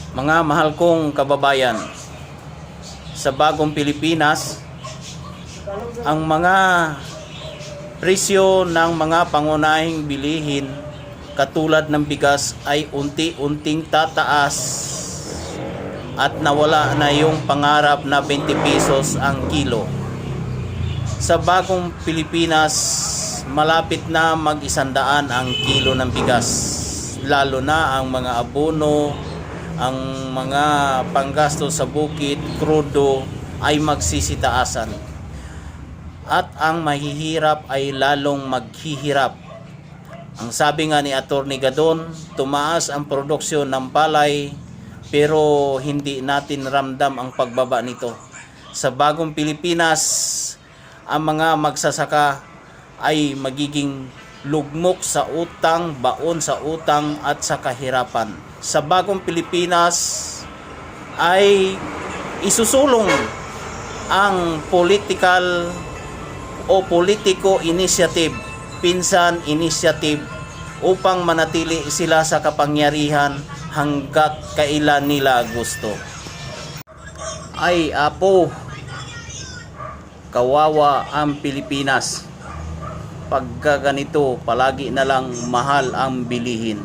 Mga mahal kong kababayan, sa bagong Pilipinas, ang mga presyo ng mga pangunahing bilihin katulad ng bigas ay unti-unting tataas at nawala na yung pangarap na 20 pesos ang kilo. Sa bagong Pilipinas, malapit na mag-100 ang kilo ng bigas, lalo na ang mga abono, ang mga panggasto sa bukid, krudo ay magsisitaasan. At ang mahihirap ay lalong maghihirap. Ang sabi nga ni Atty. Gadon, tumaas ang produksyon ng palay pero hindi natin ramdam ang pagbaba nito. Sa bagong Pilipinas, ang mga magsasaka ay magiging lugmok sa utang, baon sa utang at sa kahirapan. Sa bagong Pilipinas ay isusulong ang political o politiko initiative, pinsan initiative upang manatili sila sa kapangyarihan hanggat kailan nila gusto. Ay apo, kawawa ang Pilipinas. Pagka ganito, palagi na lang mahal ang bilihin.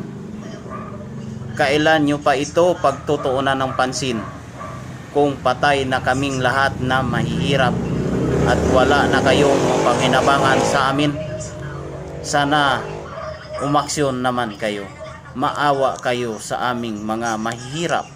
Kailan nyo pa ito pagtutuunan ng pansin? Kung patay na kaming lahat na mahihirap at wala na kayong mapanginabangan sa amin, sana umaksyon naman kayo. Maawa kayo sa aming mga mahihirap.